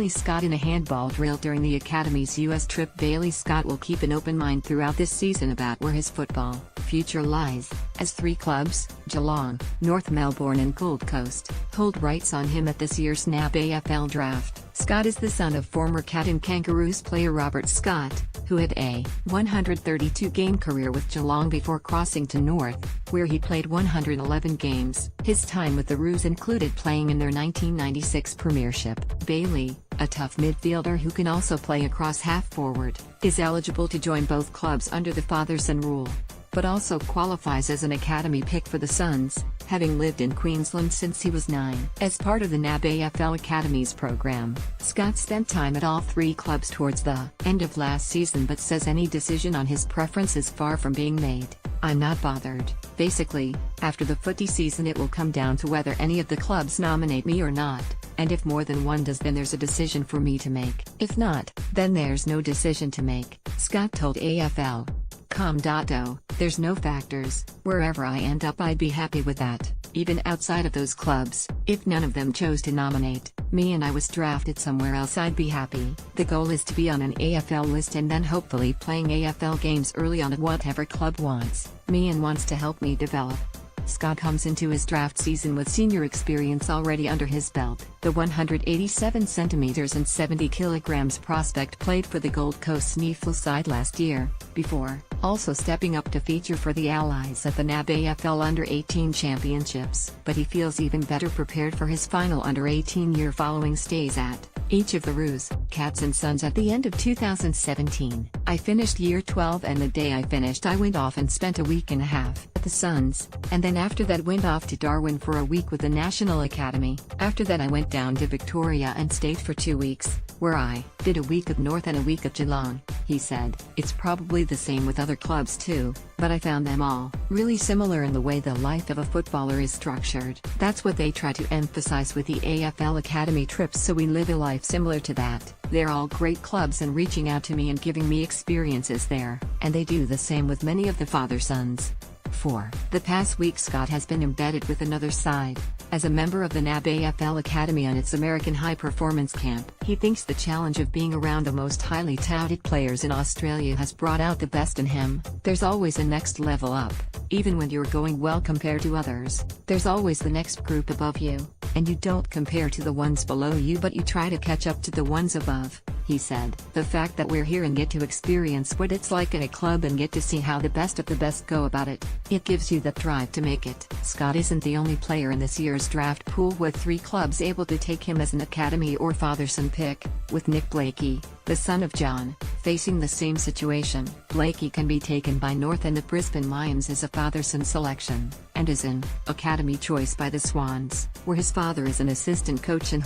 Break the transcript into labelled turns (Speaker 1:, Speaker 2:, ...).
Speaker 1: Bailey Scott in a handball drill during the Academy's U.S. trip. Bailey Scott will keep an open mind throughout this season about where his football future lies, as 3 clubs, Geelong, North Melbourne and Gold Coast, hold rights on him at this year's NAB AFL draft. Scott is the son of former Cat and Kangaroos player Robert Scott, who had a 132-game career with Geelong before crossing to North, where he played 111 games. His time with the Roos included playing in their 1996 premiership. Bailey, a tough midfielder who can also play across half-forward, is eligible to join both clubs under the father-son rule, but also qualifies as an academy pick for the Suns, having lived in Queensland since he was 9. As part of the NAB AFL Academies program, Scott spent time at all 3 clubs towards the end of last season but says any decision on his preference is far from being made. "I'm not bothered. Basically, after the footy season it will come down to whether any of the clubs nominate me or not, and if more than one does then there's a decision for me to make. If not, then there's no decision to make," Scott told AFL.com. "There's no factors. Wherever I end up I'd be happy with that, even outside of those clubs. If none of them chose to nominate me and I was drafted somewhere else I'd be happy. The goal is to be on an AFL list and then hopefully playing AFL games early on at whatever club wants me and wants to help me develop." Scott comes into his draft season with senior experience already under his belt. The 187 centimeters and 70 kilograms prospect played for the Gold Coast Sneeful side last year, before also stepping up to feature for the Allies at the NAB AFL Under-18 Championships. But he feels even better prepared for his final Under-18 year following stays at each of the Roos, Cats and Suns at the end of 2017. "I finished year 12 and the day I finished I went off and spent a week and a half at the Suns, and then after that went off to Darwin for a week with the National Academy. After that I went down to Victoria and stayed for 2 weeks, where I did a week at North and a week at Geelong," he said. "It's probably the same with other clubs too, but I found them all really similar in the way the life of a footballer is structured. That's what they try to emphasize with the AFL Academy trips, so we live a life similar to that. They're all great clubs and reaching out to me and giving me experiences there, and they do the same with many of the father-sons." For the past week Scott has been embedded with another side, as a member of the NAB AFL Academy on its American High Performance Camp. He thinks the challenge of being around the most highly touted players in Australia has brought out the best in him. "There's always a next level up, even when you're going well compared to others. There's always the next group above you, and you don't compare to the ones below you but you try to catch up to the ones above," he said. "The fact that we're here and get to experience what it's like at a club and get to see how the best of the best go about it, it gives you that drive to make it." Scott isn't the only player in this year's draft pool with 3 clubs able to take him as an academy or father-son pick, with Nick Blakey, the son of John, facing the same situation. Blakey can be taken by North and the Brisbane Lions as a father-son selection, and is an academy choice by the Swans, where his father is an assistant coach and